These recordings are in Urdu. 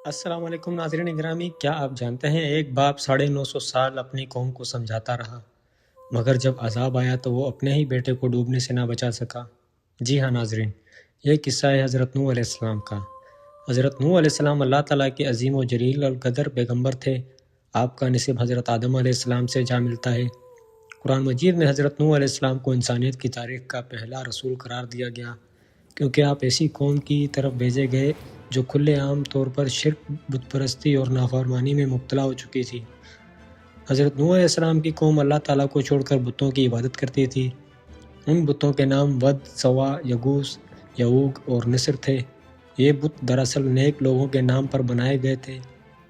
السلام علیکم ناظرین گرامی، کیا آپ جانتے ہیں ایک باپ 950 سال اپنی قوم کو سمجھاتا رہا، مگر جب عذاب آیا تو وہ اپنے ہی بیٹے کو ڈوبنے سے نہ بچا سکا۔ جی ہاں ناظرین، یہ قصہ ہے حضرت نوح علیہ السلام کا۔ حضرت نوح علیہ السلام اللہ تعالیٰ کے عظیم و جلیل القدر پیغمبر تھے۔ آپ کا نسب حضرت آدم علیہ السلام سے جا ملتا ہے۔ قرآن مجید میں حضرت نوح علیہ السلام کو انسانیت کی تاریخ کا پہلا رسول قرار دیا گیا، کیونکہ آپ ایسی قوم کی طرف بھیجے گئے جو کھلے عام طور پر شرک، بت پرستی اور نافرمانی میں مبتلا ہو چکی تھی۔ حضرت نوح علیہ السلام کی قوم اللہ تعالیٰ کو چھوڑ کر بتوں کی عبادت کرتی تھی۔ ان بتوں کے نام ود، سوا، یغوث، یعوق اور نصر تھے۔ یہ بت دراصل نیک لوگوں کے نام پر بنائے گئے تھے،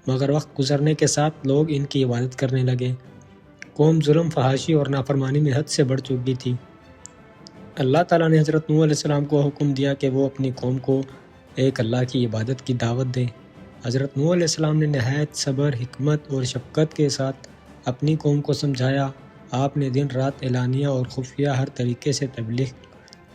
مگر وقت گزرنے کے ساتھ لوگ ان کی عبادت کرنے لگے۔ قوم ظلم، فحاشی اور نافرمانی میں حد سے بڑھ چکی تھی۔ اللہ تعالیٰ نے حضرت نوح علیہ السلام کو حکم دیا کہ وہ اپنی قوم کو ایک اللہ کی عبادت کی دعوت دیں۔ حضرت نوح علیہ السلام نے نہایت صبر، حکمت اور شفقت کے ساتھ اپنی قوم کو سمجھایا۔ آپ نے دن رات اعلانیہ اور خفیہ ہر طریقے سے تبلیغ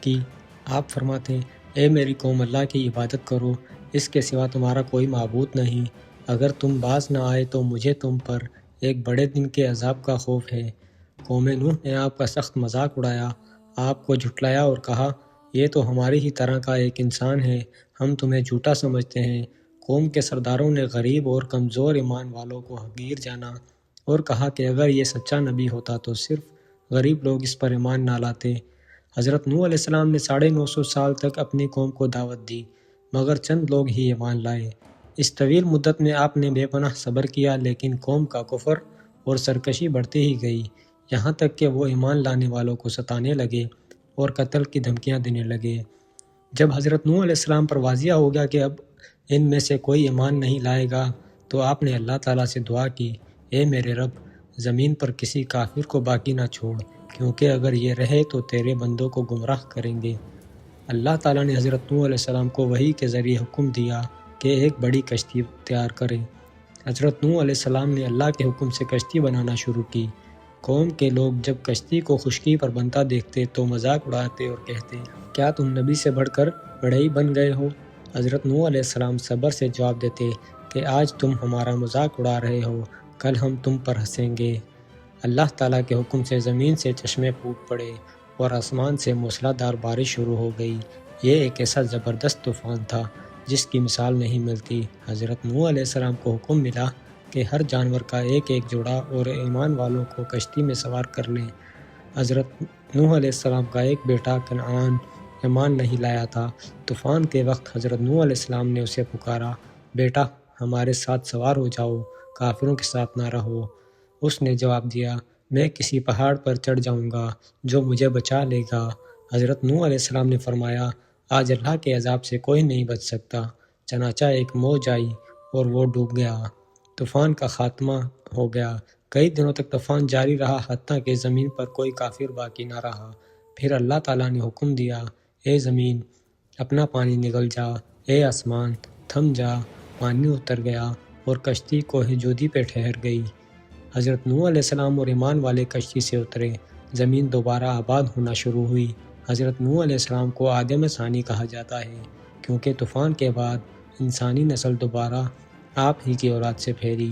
کی۔ آپ فرماتے ہیں، اے میری قوم، اللہ کی عبادت کرو، اس کے سوا تمہارا کوئی معبود نہیں۔ اگر تم باز نہ آئے تو مجھے تم پر ایک بڑے دن کے عذاب کا خوف ہے۔ قوم نوح نے آپ کا سخت مذاق اڑایا، آپ کو جھٹلایا اور کہا، یہ تو ہماری ہی طرح کا ایک انسان ہے، ہم تمہیں جھوٹا سمجھتے ہیں۔ قوم کے سرداروں نے غریب اور کمزور ایمان والوں کو حقیر جانا اور کہا کہ اگر یہ سچا نبی ہوتا تو صرف غریب لوگ اس پر ایمان نہ لاتے۔ حضرت نوح علیہ السلام نے 950 سال تک اپنی قوم کو دعوت دی، مگر چند لوگ ہی ایمان لائے۔ اس طویل مدت میں آپ نے بے پناہ صبر کیا، لیکن قوم کا کفر اور سرکشی بڑھتی ہی گئی، یہاں تک کہ وہ ایمان لانے والوں کو ستانے لگے اور قتل کی دھمکیاں دینے لگے۔ جب حضرت نوح علیہ السلام پر واضح ہو گیا کہ اب ان میں سے کوئی ایمان نہیں لائے گا، تو آپ نے اللہ تعالیٰ سے دعا کی، اے میرے رب، زمین پر کسی کافر کو باقی نہ چھوڑ، کیونکہ اگر یہ رہے تو تیرے بندوں کو گمراہ کریں گے۔ اللہ تعالیٰ نے حضرت نوح علیہ السلام کو وحی کے ذریعے حکم دیا کہ ایک بڑی کشتی تیار کریں۔ حضرت نوح علیہ السلام نے اللہ کے حکم سے کشتی بنانا شروع کی۔ قوم کے لوگ جب کشتی کو خشکی پر بنتا دیکھتے تو مذاق اڑاتے اور کہتے، کیا تم نبی سے بڑھ کر بڑھئی بن گئے ہو؟ حضرت نوح علیہ السلام صبر سے جواب دیتے کہ آج تم ہمارا مذاق اڑا رہے ہو، کل ہم تم پر ہنسیں گے۔ اللہ تعالیٰ کے حکم سے زمین سے چشمے پھوٹ پڑے اور آسمان سے موسلا دھار بارش شروع ہو گئی۔ یہ ایک ایسا زبردست طوفان تھا جس کی مثال نہیں ملتی۔ حضرت نوح علیہ السلام کو حکم ملا کہ ہر جانور کا ایک ایک جوڑا اور ایمان والوں کو کشتی میں سوار کر لیں۔ حضرت نوح علیہ السلام کا ایک بیٹا کنعان ایمان نہیں لایا تھا۔ طوفان کے وقت حضرت نوح علیہ السلام نے اسے پکارا، بیٹا ہمارے ساتھ سوار ہو جاؤ، کافروں کے ساتھ نہ رہو۔ اس نے جواب دیا، میں کسی پہاڑ پر چڑھ جاؤں گا جو مجھے بچا لے گا۔ حضرت نوح علیہ السلام نے فرمایا، آج اللہ کے عذاب سے کوئی نہیں بچ سکتا۔ چنانچہ ایک موج آئی اور وہ ڈوب گیا۔ طوفان کا خاتمہ ہو گیا۔ کئی دنوں تک طوفان جاری رہا، حتیٰ کہ زمین پر کوئی کافر باقی نہ رہا۔ پھر اللہ تعالیٰ نے حکم دیا، اے زمین اپنا پانی نگل جا، اے آسمان تھم جا۔ پانی اتر گیا اور کشتی کوہ جودی پہ ٹھہر گئی۔ حضرت نوح علیہ السلام اور ایمان والے کشتی سے اترے۔ زمین دوبارہ آباد ہونا شروع ہوئی۔ حضرت نوح علیہ السلام کو آدم ثانی کہا جاتا ہے، کیونکہ طوفان کے بعد انسانی نسل دوبارہ آپ ہی کی اولاد سے پھیلی۔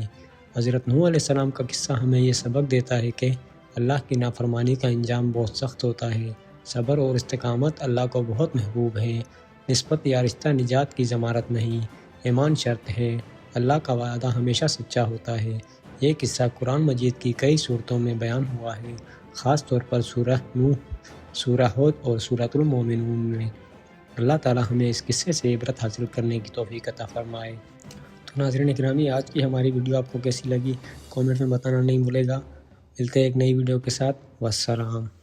حضرت نوح علیہ السلام کا قصہ ہمیں یہ سبق دیتا ہے کہ اللہ کی نافرمانی کا انجام بہت سخت ہوتا ہے۔ صبر اور استقامت اللہ کو بہت محبوب ہے۔ نسبت یا رشتہ نجات کی ضمانت نہیں، ایمان شرط ہے۔ اللہ کا وعدہ ہمیشہ سچا ہوتا ہے۔ یہ قصہ قرآن مجید کی کئی صورتوں میں بیان ہوا ہے، خاص طور پر سورہ نوح، سورہ ہود اور سورۃ المومنون میں۔ اللہ تعالیٰ ہمیں اس قصے سے عبرت حاصل کرنے کی توفیق عطا فرمائے۔ تو ناظرین گرامی، آج کی ہماری ویڈیو آپ کو کیسی لگی کامنٹ میں بتانا نہیں بھولے گا۔ ملتے ہیں ایک نئی ویڈیو کے ساتھ۔ والسلام۔